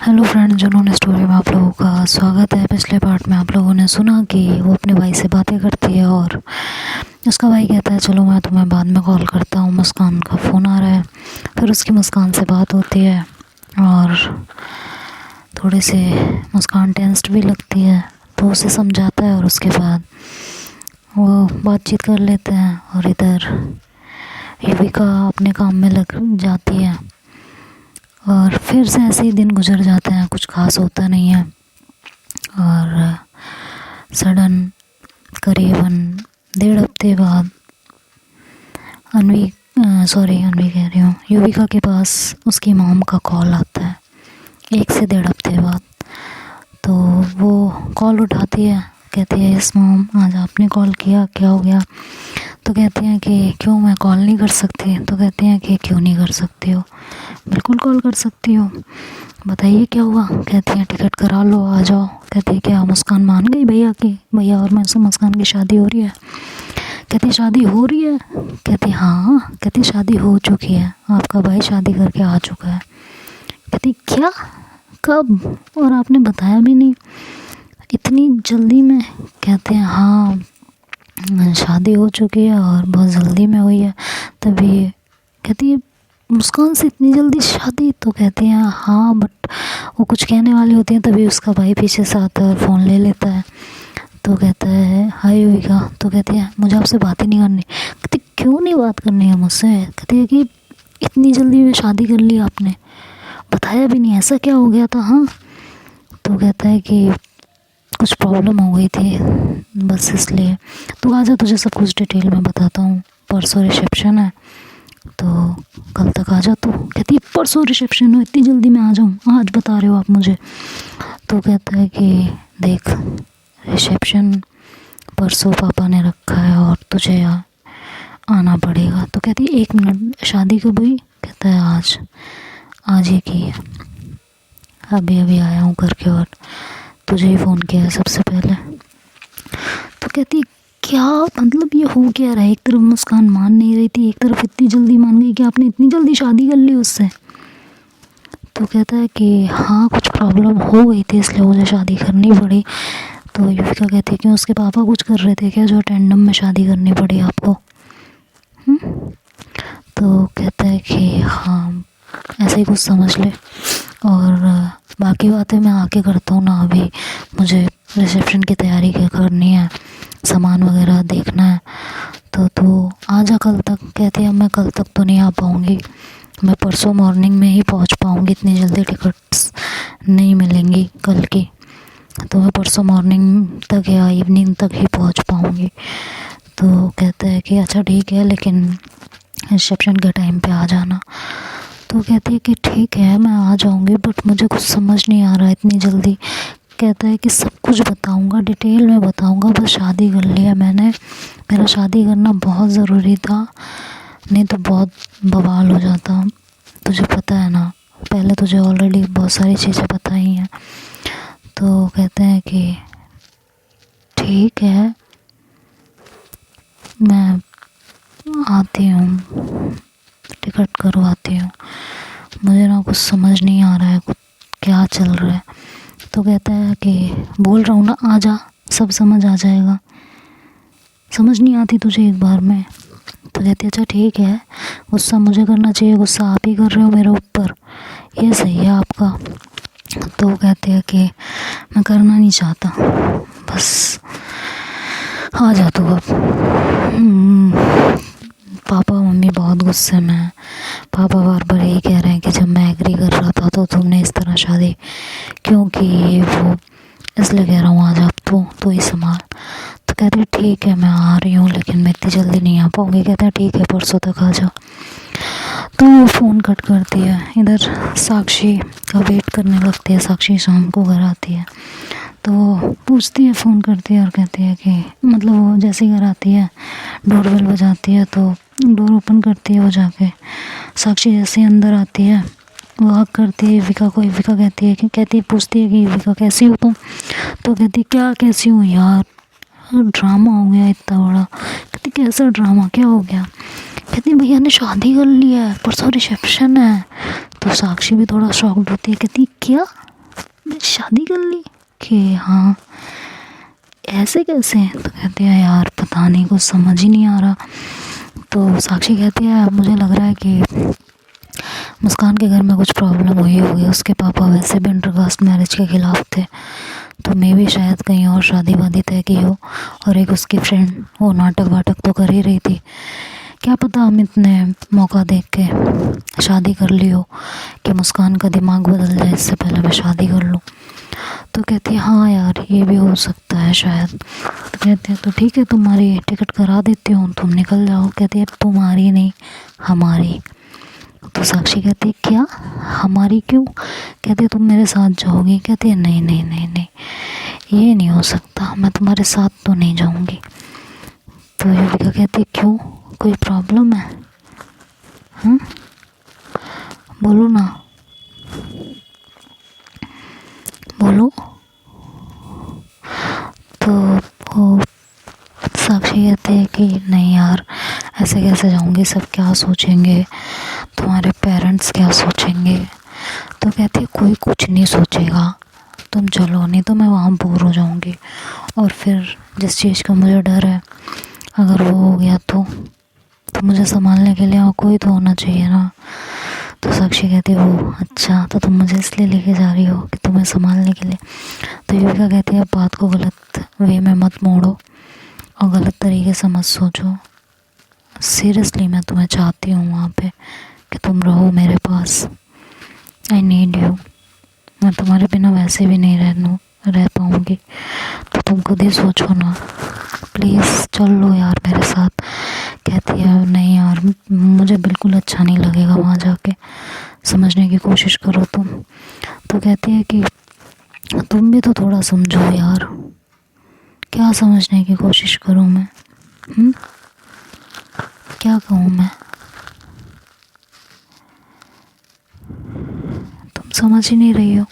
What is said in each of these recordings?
Hello friends, जिन्होंने story में आप लोगों का स्वागत है। पिछले पार्ट में आप लोगों ने सुना कि वो अपने भाई से बातें करती है और उसका भाई कहता है चलो मैं तुम्हें बाद में कॉल करता हूँ, मुस्कान का फ़ोन आ रहा है। फिर उसकी मुस्कान से बात होती है और थोड़ी सी मुस्कान टेंस्ड भी लगती है, तो उसे समझाता है और उसके बाद वो बातचीत कर लेते हैं। और इधर युविका अपने काम में लग जाती है और फिर से ऐसे ही दिन गुजर जाते हैं, कुछ खास होता नहीं है। और सडन करीबन 1.5 हफ्ते बाद अनवी कह रही हूँ, युविका के पास उसकी मॉम का कॉल आता है 1 से 1.5 हफ्ते बाद। तो वो कॉल उठाती है, कहती है यस मॉम, आज आपने कॉल किया, क्या हो गया? तो कहती हैं कि क्यों मैं कॉल नहीं कर सकती? तो कहती हैं कि क्यों नहीं कर सकती हो, बिल्कुल कॉल कर सकती हो, बताइए क्या हुआ? कहती हैं टिकट करा लो, आ जाओ। कहती है क्या मुस्कान मान गई भैया और मैं से मुस्कान की शादी हो रही है? कहती शादी हो रही है? कहती हाँ। कहती शादी हो चुकी है, आपका भाई शादी करके आ चुका है। कहती क्या, कब, और आपने बताया भी नहीं इतनी जल्दी में? कहते हैं हाँ शादी हो चुकी है और बहुत जल्दी में हुई है। तभी कहती है मुस्कान से इतनी जल्दी शादी? तो कहती हैं हाँ, बट वो कुछ कहने वाली होती है, तभी उसका भाई पीछे से आता है और फ़ोन ले लेता है। तो कहता है हाय युविका। तो कहती है मुझे आपसे बात ही नहीं करनी। कहती क्यों नहीं बात करनी है मुझसे? कहती है कि इतनी जल्दी में शादी कर ली आपने, बताया भी नहीं, ऐसा क्या हो गया था? हाँ। तो कहता है कि कुछ प्रॉब्लम हो गई थी बस इसलिए। तो आजा तुझे सब कुछ डिटेल में बताता हूँ, परसों रिसेप्शन है तो कल तक आ जा। तो कहती है परसों रिसेप्शन हो, इतनी जल्दी मैं आ जाऊँ? आज बता रहे हो आप मुझे? तो कहता है कि देख रिसेप्शन परसों पापा ने रखा है और तुझे आना पड़ेगा। तो कहती है 1 मिनट, शादी कब हुई? कहता है आज ही की है, अभी आया हूँ करके और तुझे ही फ़ोन किया है सबसे पहले। तो कहती क्या मतलब ये हो क्या रहा है? एक तरफ मुस्कान मान नहीं रही थी, एक तरफ इतनी जल्दी मान गई कि आपने इतनी जल्दी शादी कर ली उससे। तो कहता है कि हाँ कुछ प्रॉब्लम हो गई थी इसलिए मुझे शादी करनी पड़ी। तो युविका कहती है कि उसके पापा कुछ कर रहे थे क्या जो टेंडम में शादी करनी पड़ी आपको? तो कहता है कि हाँ ऐसे ही कुछ समझ ले, और बाकी बातें मैं आके करता हूँ ना, अभी मुझे रिसेप्शन की तैयारी क्या करनी है, सामान वगैरह देखना है। तो तू आ जा कल तक। कहती है मैं कल तक तो नहीं आ पाऊँगी, मैं परसों मॉर्निंग में ही पहुँच पाऊँगी, इतनी जल्दी टिकट्स नहीं मिलेंगी कल की, तो मैं परसों मॉर्निंग तक या इवनिंग तक ही पहुँच पाऊँगी। तो कहता है कि अच्छा ठीक है, लेकिन रिसेप्शन के टाइम पे आ जाना। तो कहती है कि ठीक है मैं आ जाऊँगी, बट मुझे कुछ समझ नहीं आ रहा है इतनी जल्दी। कहता है कि सब कुछ बताऊँगा, डिटेल में बताऊँगा, बस शादी कर लिया मैंने, मेरा शादी करना बहुत ज़रूरी था, नहीं तो बहुत बवाल हो जाता, तुझे पता है ना, पहले तुझे ऑलरेडी बहुत सारी चीज़ें बताई हैं। तो कहते हैं कि ठीक है मैं आती हूँ, टिकट करवाती हूँ, मुझे ना कुछ समझ नहीं आ रहा है कुछ क्या चल रहा है। तो कहता है कि बोल रहा हूँ ना आ जा, सब समझ आ जाएगा, समझ नहीं आती तुझे एक बार में? तो कहती है अच्छा ठीक है, गुस्सा मुझे करना चाहिए, गुस्सा आप ही कर रहे हो मेरे ऊपर, ये सही है आपका। तो कहते हैं कि मैं करना नहीं चाहता, बस आ जा तू अब। पापा मम्मी बहुत गुस्से में हैं, पापा बार बार यही कह रहे हैं कि जब मैं एग्री कर रहा था तो तुमने इस तरह शादी क्यों की, ये वो, इसलिए कह रहा हूँ आ जा अब तो ही संभाल। तो कहते हैं ठीक है मैं आ रही हूँ, लेकिन मैं इतनी जल्दी नहीं आ पाऊँगी। कहते हैं ठीक है परसों तक आ जा। तो वो फ़ोन कट करती है, इधर साक्षी का वेट करने लगती है। साक्षी शाम को घर आती है तो पूछती है, फ़ोन करती है और कहती है कि मतलब वो जैसे ही घर आती है डोरबेल बजाती है तो डोर ओपन करती है वो जाके। साक्षी जैसे ही अंदर आती है वो हक करती है युविका को। युविका कहती है कि पूछती है कि युविका कैसी हो तुम? तो कहती क्या कैसी हूँ यार, ड्रामा हो गया इतना बड़ा। कहती कैसा ड्रामा, क्या हो गया? कहती भैया ने शादी कर ली है, परसों रिसेप्शन है। तो साक्षी भी थोड़ा शॉक्ड होती है, कहती क्या शादी कर ली? कि हाँ, ऐसे कैसे? तो कहती है यार पता नहीं, कुछ समझ ही नहीं आ रहा। तो साक्षी कहती है मुझे लग रहा है कि मुस्कान के घर में कुछ प्रॉब्लम हुई होगी। उसके पापा वैसे भी इंटरकास्ट मैरिज के खिलाफ थे, तो मैं भी शायद कहीं और शादी वादी तय की हो। और एक उसकी फ्रेंड वो नाटक वाटक तो कर ही रही थी, क्या पता अमित ने मौका देख के शादी कर ली हो कि मुस्कान का दिमाग बदल जाए, इससे पहले मैं शादी कर लूँ। तो कहती है हाँ यार ये भी हो सकता है शायद। तो कहते हैं तो ठीक है, तुम्हारी टिकट करा देती हूँ, तुम निकल जाओ। कहती है तुम्हारी नहीं, हमारी। तो साक्षी कहती है क्या हमारी, क्यों? कहती है तुम मेरे साथ जाओगी? कहती है नहीं नहीं नहीं नहीं, ये नहीं हो सकता, मैं तुम्हारे साथ तो नहीं जाऊँगी। तो युविका कहती है क्यों, कोई प्रॉब्लम है? बोलो ना, बोलो। तो वो साक्षी कहती है कि नहीं यार ऐसे कैसे जाऊँगी, सब क्या सोचेंगे, तुम्हारे पेरेंट्स क्या सोचेंगे। तो कहती है कोई कुछ नहीं सोचेगा, तुम चलो, नहीं तो मैं वहाँ बोर हो जाऊँगी। और फिर जिस चीज़ का मुझे डर है, अगर वो हो गया तो मुझे संभालने के लिए और कोई तो होना चाहिए ना। तो साक्षी कहती है वो अच्छा, तो तुम मुझे इसलिए लेके जा रही हो कि तुम्हें संभालने के लिए। तो युविका कहती है बात को गलत वे में मत मोड़ो और गलत तरीके से मत सोचो। सीरियसली मैं तुम्हें चाहती हूँ वहाँ पे कि तुम रहो मेरे पास। I need you. मैं तुम्हारे बिना वैसे भी नहीं रह पाऊँगी, तो तुम खुद ही सोचो ना, प्लीज़ चल लो यार मेरे साथ। कहती है नहीं यार मुझे बिल्कुल अच्छा नहीं लगेगा वहाँ जाके, समझने की कोशिश करो तुम। तो कहती है कि तुम भी तो थोड़ा समझो यार। क्या समझने की कोशिश करूँ मैं? क्या कहूँ मैं? तुम समझ ही नहीं रही हो,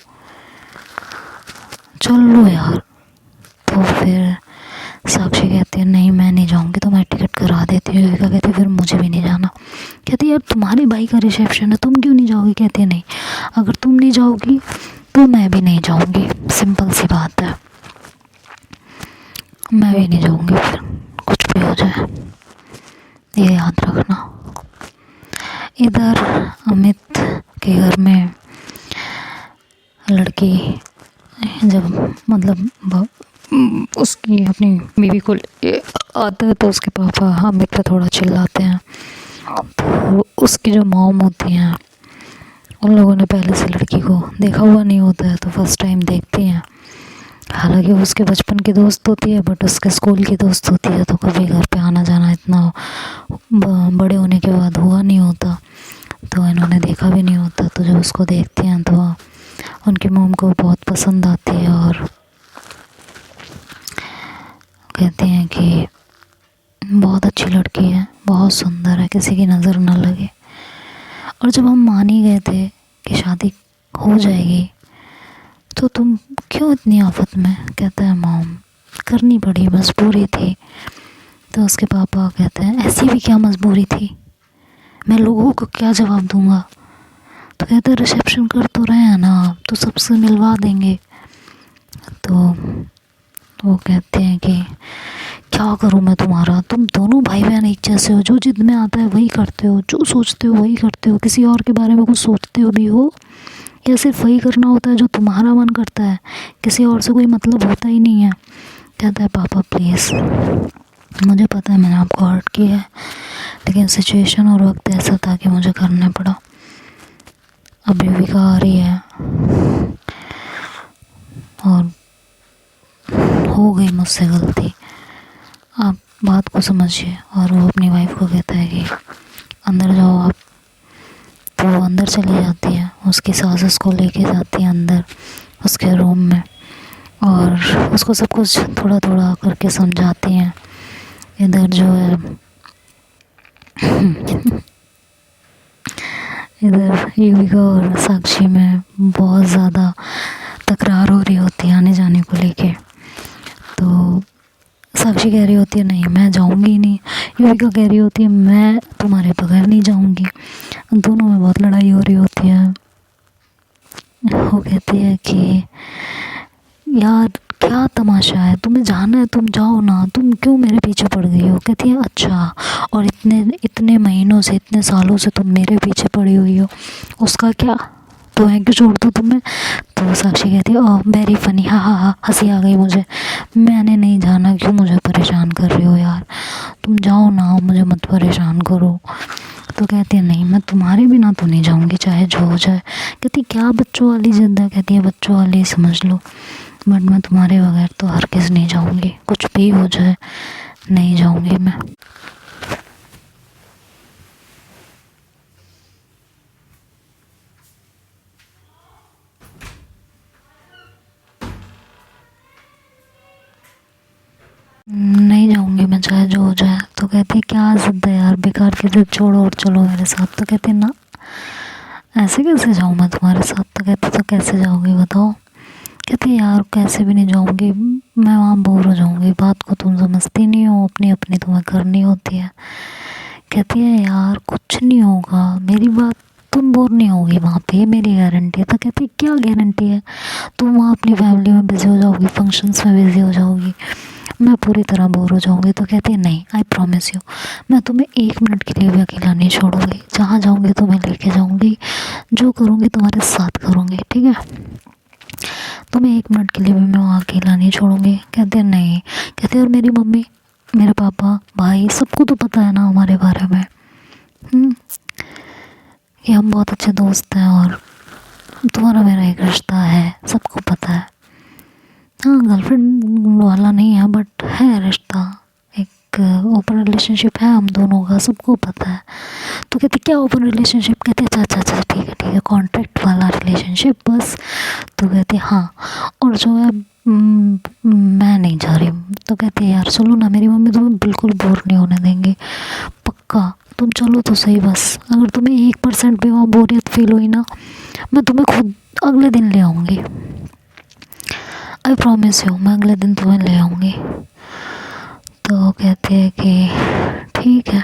चल लो यार। तो फिर साक्षी कहती है नहीं मैं नहीं जाऊँगी, तो मैं टिकट करा देती हूँ। युविका कहती है फिर मुझे भी नहीं जाना। कहती है यार तुम्हारे भाई का रिसेप्शन है, तुम क्यों नहीं जाओगी? कहती है नहीं, अगर तुम नहीं जाओगी तो मैं भी नहीं जाऊँगी, सिंपल सी बात है, मैं भी नहीं जाऊँगी, फिर कुछ भी हो जाए, ये याद रखना। इधर अमित के घर में लड़की जब मतलब उसकी अपनी बीवी को आता है तो उसके पापा अमित पे थोड़ा चिल्लाते हैं। तो उसकी जो मॉम होती हैं उन लोगों ने पहले से लड़की को देखा हुआ नहीं होता है, तो फर्स्ट टाइम देखती हैं। हालांकि उसके बचपन की दोस्त होती है, बट उसके स्कूल की दोस्त होती है, तो कभी घर पे आना जाना इतना बड़े होने के बाद हुआ नहीं होता, तो इन्होंने देखा भी नहीं होता। तो जब उसको देखती हैं तो उनकी मॉम को बहुत पसंद आती है और कहती हैं कि बहुत अच्छी लड़की है, बहुत सुंदर है, किसी की नज़र न लगे। और जब हम मान ही गए थे कि शादी हो जाएगी तो तुम क्यों इतनी आफत में? कहता है मॉम करनी पड़ी, मजबूरी थी। तो उसके पापा कहते हैं ऐसी भी क्या मजबूरी थी, मैं लोगों को क्या जवाब दूंगा? तो कहते हैं रिसेप्शन कर तो रहे हैं ना, तो सबसे मिलवा देंगे। तो वो कहते हैं कि क्या करूं मैं तुम्हारा, तुम दोनों भाई बहन एक जैसे हो, जो जिद में आता है वही करते हो, जो सोचते हो वही करते हो, किसी और के बारे में कुछ सोचते हो भी हो या सिर्फ वही करना होता है जो तुम्हारा मन करता है, किसी और से कोई मतलब होता ही नहीं है। कहता है पापा प्लीज़, मुझे पता है मैंने आपको हर्ट किया है, लेकिन सिचुएशन और वक्त ऐसा था कि मुझे करना पड़ा। अब युविका आ रही है और हो गई मुझसे गलती, आप बात को समझिए। और वो अपनी वाइफ को कहता है कि अंदर जाओ आप। तो वो अंदर चली जाती है, उसकी सास उसको लेके जाती है अंदर उसके रूम में और उसको सब कुछ थोड़ा थोड़ा करके समझाती हैं। इधर जो है इधर युविका और साक्षी में बहुत ज़्यादा तकरार हो रही होती है आने जाने को लेके। तो साक्षी कह रही होती है नहीं मैं जाऊंगी नहीं, युविका कह रही होती है मैं तुम्हारे बगैर नहीं जाऊंगी। दोनों में बहुत लड़ाई हो रही होती है। वो कहती है कि यार क्या तमाशा है, तुम्हें जाना है तुम जाओ ना, तुम क्यों मेरे पीछे पड़ गई हो। कहती है अच्छा, और इतने इतने महीनों से इतने सालों से तुम मेरे पीछे पड़ी हुई हो, उसका क्या, तो है कि छोड़ दो तुम्हें। तो साक्षी कहती है ओह वेरी फनी, हाँ हाँ हाँ, हंसी आ गई मुझे, मैंने नहीं जाना, क्यों मुझे परेशान कर रही हो यार, तुम जाओ ना, मुझे मत परेशान करो। तो कहती है नहीं, मैं तुम्हारे बिना तो नहीं जाऊंगी चाहे जो हो जाए। कहती क्या बच्चों वाली जिद है। कहती है बच्चों वाली समझ लो, बट मैं तुम्हारे बगैर तो हरगिज़ नहीं जाऊंगी, कुछ भी हो जाए नहीं जाऊंगी मैं। नहीं जाऊंगी मैं चाहे जो हो जाए। तो कहती है क्या जिद है यार, बेकार की जिद छोड़ो और चलो मेरे साथ। तो कहती है ना, ऐसे कैसे जाऊँ मैं तुम्हारे साथ। तो कहती तो कैसे जाओगी बताओ। कहती है यार कैसे भी नहीं जाऊंगी, मैं वहाँ बोर हो जाऊंगी, बात को तुम समझती नहीं हो, अपनी अपनी तुम्हें करनी होती है। कहती है यार कुछ नहीं होगा, मेरी बात, तुम बोर नहीं होगी वहाँ पे, मेरी गारंटी है। तो कहती है क्या गारंटी है, तुम वहाँ अपनी फैमिली में बिज़ी हो जाओगी, फंक्शंस में बिज़ी हो जाओगी, मैं पूरी तरह बोर हो जाऊंगी। तो कहती है नहीं, आई प्रॉमिस यू, मैं तुम्हें 1 मिनट के लिए भी अकेला नहीं छोड़ूंगी, जहाँ जाऊंगी तुम्हें लेके जाऊंगी, जो करूँगी तुम्हारे साथ करूँगी, ठीक है, तुम्हें 1 मिनट के लिए भी मैं वहाँ अकेला नहीं छोड़ूंगी। कहते हैं नहीं। कहते और मेरी मम्मी, मेरे पापा, भाई, सबको तो पता है ना हमारे बारे में, कि हम बहुत अच्छे दोस्त हैं और तुम्हारा मेरा एक रिश्ता है, सबको पता है। हाँ गर्लफ्रेंड वाला नहीं है बट है रिश्ता, एक ओपन रिलेशनशिप है हम दोनों का, सबको पता है। तो कहते क्या ओपन रिलेशनशिप। कहते अच्छा अच्छा अच्छा ठीक है कॉन्ट्रैक्ट वाला रिलेशनशिप बस। तो कहते हाँ, और जो है मैं नहीं जा रही। तो कहते यार चलो ना, मेरी मम्मी तुम्हें बिल्कुल बोर नहीं होने देंगी, पक्का तुम चलो तो सही। बस अगर तुम्हें 1% भी वहाँ बोरियत फील हुई ना, मैं तुम्हें खुद अगले दिन ले आऊँगी, आई प्रॉमिस यू, मैं अगले दिन तुम्हें ले आऊँगी। तो कहते हैं कि ठीक है,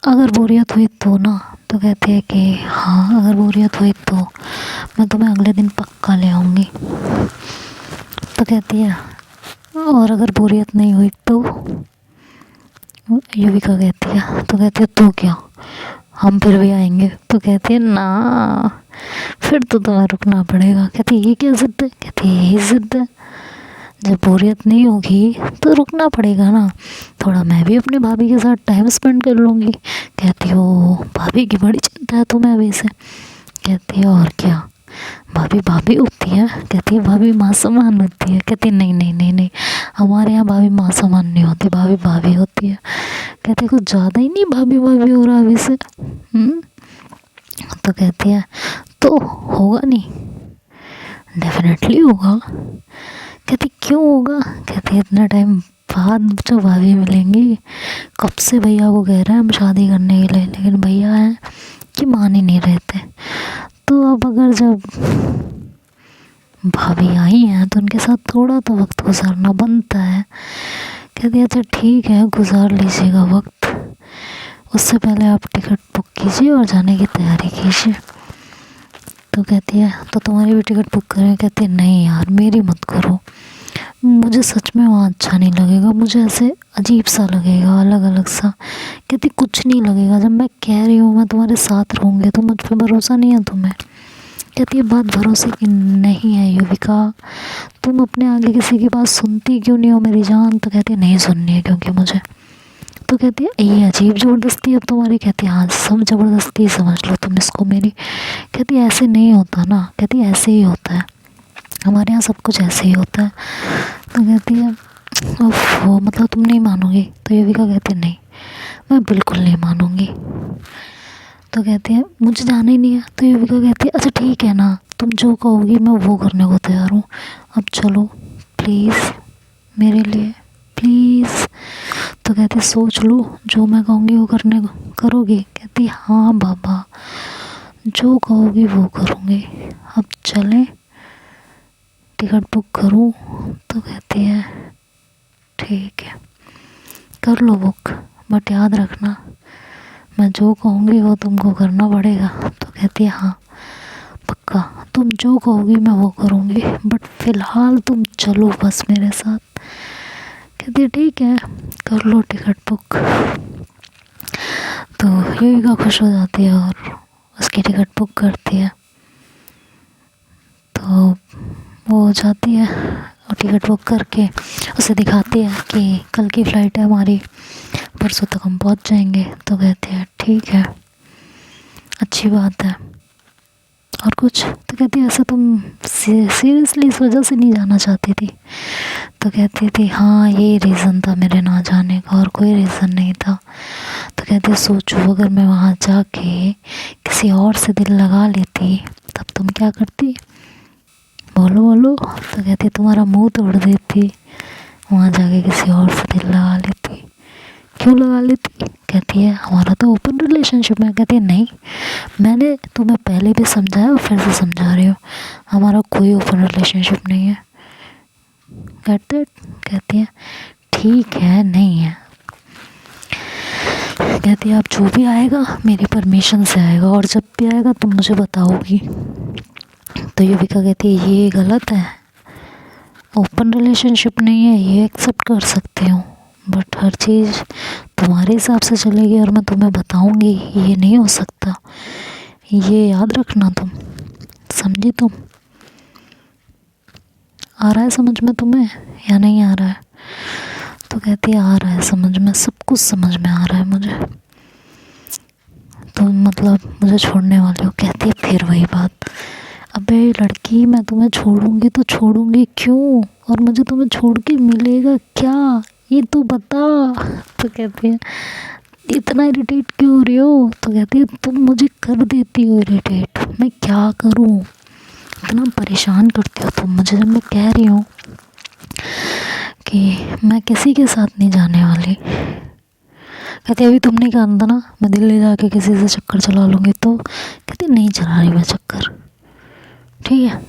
अगर बोरियत हुई तो ना। तो कहते हैं कि हाँ अगर बोरियत हुई तो मैं तुम्हें अगले दिन पक्का ले आऊँगी। तो कहती है और अगर बोरियत नहीं हुई तो। युविका कहती है, तो कहती है तो क्या, हम फिर भी आएंगे। तो कहती है ना, फिर तो तुम्हें रुकना पड़ेगा। कहती है ये क्या जिद है। कहती है यही जिद है, जब बोरियत नहीं होगी तो रुकना पड़ेगा ना, थोड़ा मैं भी अपने भाभी के साथ टाइम स्पेंड कर लूँगी। कहती हो भाभी की बड़ी चिंता है तुम्हें अभी से। कहती है और क्या, भाभी भाभी होती है। कहती है भाभी माँ समान होती है। कहती है नहीं नहीं नहीं नहीं, हमारे यहाँ भाभी माँ समान नहीं होती, भाभी भाभी होती है। कहती है कुछ ज़्यादा ही नहीं भाभी भाभी हो रहा अभी से। तो कहती है तो होगा नहीं, डेफिनेटली होगा। कहती क्यों होगा। कहती है इतना टाइम बाद जो भाभी मिलेंगी, कब से भैया को कह रहे हैं हम शादी करने के लिए, लेकिन भैया हैं कि मान ही नहीं रहते। तो अब अगर जब भाभी आई हैं तो उनके साथ थोड़ा तो वक्त गुजारना बनता है। कहती है अच्छा ठीक है गुजार लीजिएगा वक्त, उससे पहले आप टिकट बुक कीजिए और जाने की तैयारी कीजिए। तो कहती है तो तुम्हारी भी टिकट बुक करें। कहती है नहीं यार मेरी मत करो, मुझे सच में वहाँ अच्छा नहीं लगेगा, मुझे ऐसे अजीब सा लगेगा, अलग अलग सा। कहती कुछ नहीं लगेगा, जब मैं कह रही हूँ मैं तुम्हारे साथ रहूँगी, तो मुझ पर भरोसा नहीं है तुम्हें। कहती है बात भरोसे की नहीं है युविका, तुम अपने आगे किसी की बात सुनती क्यों नहीं हो मेरी जान। तो कहती है नहीं सुननी है क्योंकि मुझे। तो कहती है ये अजीब ज़बरदस्ती अब तुम्हारी। कहती है हाँ सब ज़बरदस्ती समझ लो तुम इसको मेरी। कहती है ऐसे नहीं होता ना। कहती है ऐसे ही होता है, हमारे यहाँ सब कुछ ऐसे ही होता है। तो कहती है ओह मतलब तुम नहीं मानोगी। तो युविका कहती है नहीं मैं बिल्कुल नहीं मानूंगी। तो कहती है मुझे जाना ही नहीं है। तो युविका कहती है अच्छा ठीक है ना, तुम जो कहोगी मैं वो करने को तैयार हूँ, अब चलो प्लीज़ मेरे लिए प्लीज़। तो कहती सोच लो जो मैं कहूँगी वो करने को करोगी। कहती हाँ बाबा जो कहोगी वो करूँगी, अब चलें टिकट बुक करूँ। तो कहती है ठीक है कर लो बुक, बट याद रखना मैं जो कहूँगी वो तुमको करना पड़ेगा। तो कहती है हाँ जो कहोगी मैं वो करूँगी, बट फ़िलहाल तुम चलो बस मेरे साथ। कहती है ठीक है, कर लो टिकट बुक। तो युविका खुश हो जाती है और उसकी टिकट बुक करती है। तो वो जाती है और टिकट बुक करके उसे दिखाती है कि कल की फ़्लाइट है हमारी, परसों तक हम पहुंच जाएंगे। तो कहते हैं ठीक है, अच्छी बात है। और कुछ? तो कहती है ऐसा तुम सीरियसली इस वजह से नहीं जाना चाहती थी? तो कहती थी हाँ, ये रीज़न था मेरे ना जाने का, और कोई रीज़न नहीं था। तो कहती है सोचो अगर मैं वहाँ जाके किसी और से दिल लगा लेती तब तुम क्या करती? बोलो बोलो। तो कहती है तुम्हारा मुंह तोड़ देती, वहाँ जाके किसी और से दिल लगा लेती। क्यों लगा लेती? कहती है हमारा तो ओपन रिलेशनशिप है। कहती है नहीं, मैंने तुम्हें पहले भी समझाया और फिर से समझा रही हूँ, हमारा कोई ओपन रिलेशनशिप नहीं है। Get that? कहती है ठीक है, नहीं है। कहती है अब जो भी आएगा मेरी परमिशन से आएगा, और जब भी आएगा तुम मुझे बताओगी। तो युविका कहती है ये गलत है, ओपन रिलेशनशिप नहीं है, ये एक्सेप्ट कर सकती हूँ, बट हर चीज़ तुम्हारे हिसाब से चलेगी और मैं तुम्हें बताऊँगी, ये नहीं हो सकता। ये याद रखना तुम, समझी तुम? आ रहा है समझ में तुम्हें या नहीं आ रहा है? तो कहती है आ रहा है समझ में, सब कुछ समझ में आ रहा है मुझे। तो मतलब मुझे छोड़ने वाले हो? कहती है फिर वही बात, अबे लड़की मैं तुम्हें छोड़ूंगी तो छोड़ूंगी क्यों, और मुझे तुम्हें छोड़ के मिलेगा क्या, ये तो बता। तो कहती है इतना इरिटेट क्यों हो रही हो? तो कहती है तुम मुझे कर देती हो इरिटेट, मैं क्या करूं, इतना परेशान करती हो तुम मुझे जब मैं कह रही हूँ कि मैं किसी के साथ नहीं जाने वाली। कहती अभी तुमने कहा था ना मैं दिल्ली जाके किसी से चक्कर चला लूँगी, तो कहती नहीं चला रही मैं चक्कर, ठीक है,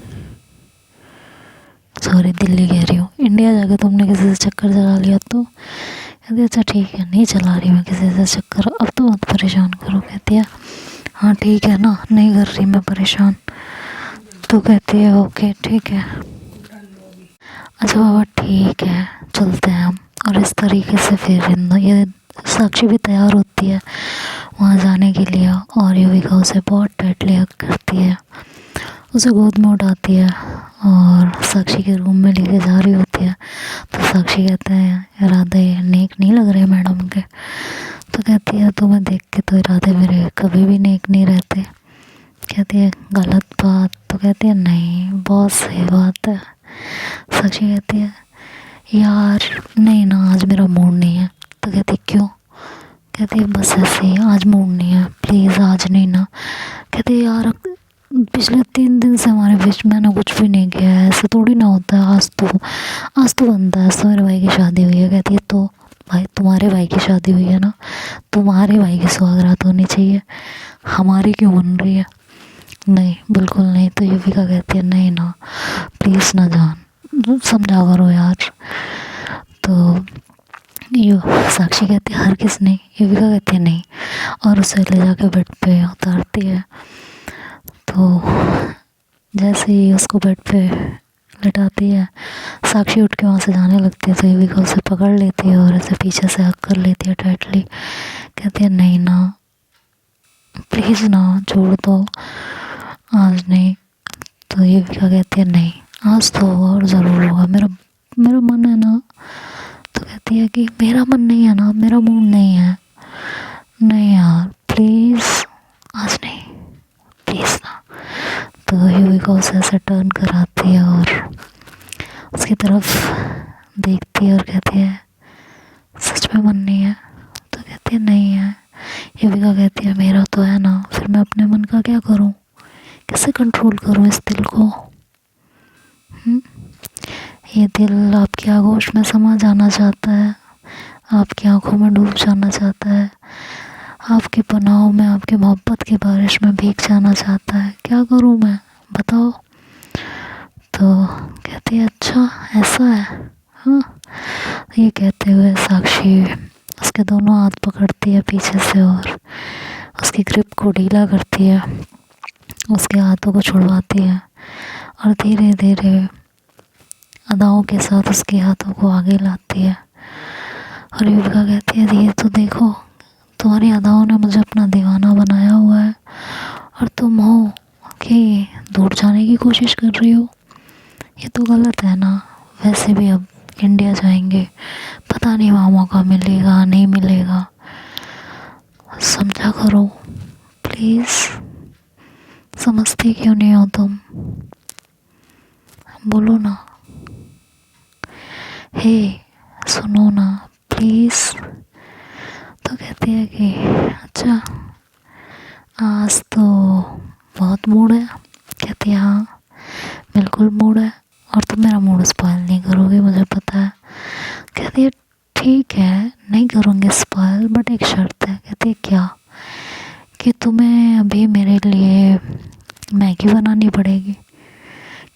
सॉरी दिल्ली कह रही हूँ, इंडिया जाके तुमने किसी से चक्कर चला लिया तो? कहती अच्छा ठीक है, नहीं चला रही मैं किसी से चक्कर, अब तो मत परेशान करो। कहती है हाँ ठीक है ना, नहीं कर रही मैं परेशान। तो कहती है ओके ठीक है, अच्छा बाबा ठीक है, चलते हैं हम। और इस तरीके से फिर ये साक्षी भी तैयार होती है वहाँ जाने के लिए, और युविका उसे बहुत टाइटली हग करती है, उसे गोद में उठाती है और साक्षी के रूम में लेके जा रही होती है। तो साक्षी कहते हैं इरादे नेक नहीं लग रहे मैडम के। तो कहती है तुम्हें देख के तो इरादे मेरे कभी भी नेक नहीं रहते। कहती है गलत बात? तो कहती है नहीं बहुत सही बात है। साक्षी कहती है यार नहीं ना, आज मेरा मूड नहीं है। तो कहती क्यों? कहती है बस ऐसे ही, आज मूड नहीं है, प्लीज़ आज नहीं ना। कहती है यार पिछले 3 दिन से हमारे बीच में ना कुछ भी नहीं किया है, ऐसे थोड़ी ना होता है, आज तो बनता है, आज तो मेरे भाई की शादी हुई है। कहती है तो भाई तुम्हारे भाई की शादी हुई है ना, तुम्हारे भाई की सुहागरात होनी चाहिए, हमारी क्यों बन रही है? नहीं बिल्कुल नहीं। तो युविका कहती है नहीं ना प्लीज़ ना जान, समझा करो यार। तो यू साक्षी कहती है हर किस नहीं, युविका कहती है नहीं, और उसे ले जाके बेड पे उतारती है। तो जैसे ही उसको बेड पे लिटाती है, साक्षी उठ के वहाँ से जाने लगती है, तो युविका उसे पकड़ लेती है और उसे पीछे से हक कर लेती है टाइटली। कहती है नहीं ना प्लीज़ ना, छोड़ दो, आज नहीं। तो युविका कहती है नहीं आज तो होगा और ज़रूर होगा, मेरा मन है ना। तो कहती है कि मेरा मन नहीं है ना, मेरा मूड नहीं है। नहीं यार प्लीज़ आज नहीं, प्लीज़ ना। तो युविका उसे ऐसे टर्न कराती है और उसकी तरफ देखती है और कहती है सच में मन नहीं है? तो कहती है नहीं है। युविका कहती है मेरा तो है ना, फिर मैं अपने मन का क्या करूं, कैसे कंट्रोल करूं इस दिल को? ये दिल आपकी आगोश में समा जाना चाहता है, आपकी आंखों में डूब जाना चाहता है, आपके पनाहों में आपकी मोहब्बत की बारिश में भीग जाना चाहता है, क्या करूं मैं बताओ? तो कहती है अच्छा ऐसा है हाँ। ये कहते हुए साक्षी उसके दोनों हाथ पकड़ती है पीछे से और उसकी ग्रिप को ढीला करती है, उसके हाथों को छुड़वाती है और धीरे धीरे अदाओं के साथ उसके हाथों को आगे लाती है। और युविका कहती है, ये तो देखो, तुम्हारी अदाओं ने मुझे अपना दीवाना बनाया हुआ है और तुम हो कि दूर जाने की कोशिश कर रही हो। ये तो गलत है ना। वैसे भी अब इंडिया जाएंगे, पता नहीं वहाँ मौका मिलेगा नहीं मिलेगा। समझा करो प्लीज़। समझती क्यों नहीं हो तुम? बोलो ना, हे सुनो ना प्लीज़। तो कहती है कि अच्छा आज तो बहुत मूड है। कहती है हाँ बिल्कुल मूड है, और तुम मेरा मूड स्पॉइल नहीं करोगे मुझे पता है। कहती है ठीक है नहीं करूँगी स्पॉइल, बट एक शर्त है। कहती है क्या? कि तुम्हें अभी मेरे लिए मैगी बनानी पड़ेगी।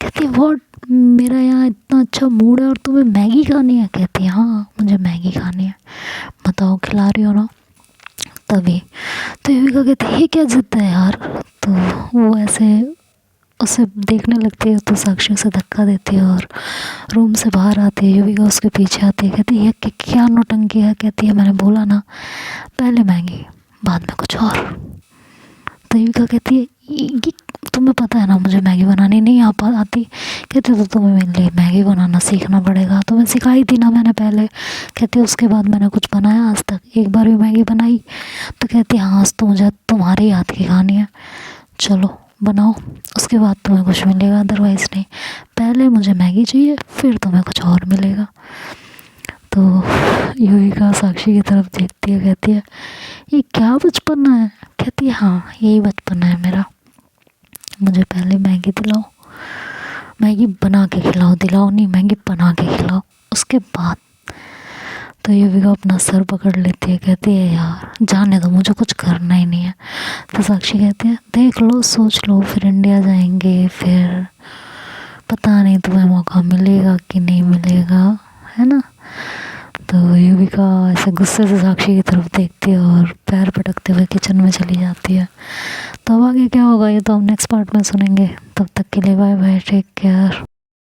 कहती है व्हाट, मेरा यहाँ इतना अच्छा मूड है और तुम्हें मैगी खानी है? कहती है हाँ मुझे मैगी खानी है। बताओ खिला रही हो ना? तभी तो युविका कहती है ये क्या जिद है यार। तो वो ऐसे उसे देखने लगती है, तो साक्षी उसे धक्का देती है और रूम से बाहर आती है। युविका उसके पीछे आती है, कहती है कि क्या नौटंकी है। कहती है मैंने बोला ना पहले मैगी बाद में कुछ और। तो युविका कहती है ये तुम्हें पता है ना मुझे मैगी बनानी नहीं आती। कहती तो तुम्हें मेरे लिए मैगी बनाना सीखना पड़ेगा, तुम्हें सिखाई थी ना मैंने पहले। कहती उसके बाद मैंने कुछ बनाया आज तक, एक बार भी मैगी बनाई? तो कहती हाँ आज तो मुझे तुम्हारे हाथ की खानी है, चलो बनाओ, उसके बाद तुम्हें कुछ मिलेगा, अदरवाइज़ नहीं। पहले मुझे मैगी चाहिए फिर तुम्हें कुछ और मिलेगा। तो युविका साक्षी की तरफ देखती है, कहती है ये क्या बचपना है? कहती है हाँ यही बचपना है मेरा, मुझे पहले मैगी दिलाओ, मैगी बना के खिलाओ, दिलाओ नहीं मैगी बना के खिलाओ, उसके बाद। तो युविका अपना सर पकड़ लेती है, कहती है यार जाने दो मुझे कुछ करना ही नहीं है। तो साक्षी कहती है देख लो सोच लो, फिर इंडिया जाएंगे, फिर पता नहीं तुम्हें मौका मिलेगा कि नहीं मिलेगा, है ना। तो युविका ऐसे गुस्से से साक्षी की तरफ देखती है और पैर पटकते हुए किचन में चली जाती है। तो अब आगे क्या होगा ये तो हम नेक्स्ट पार्ट में सुनेंगे। तब तक के लिए बाय बाय, टेक केयर।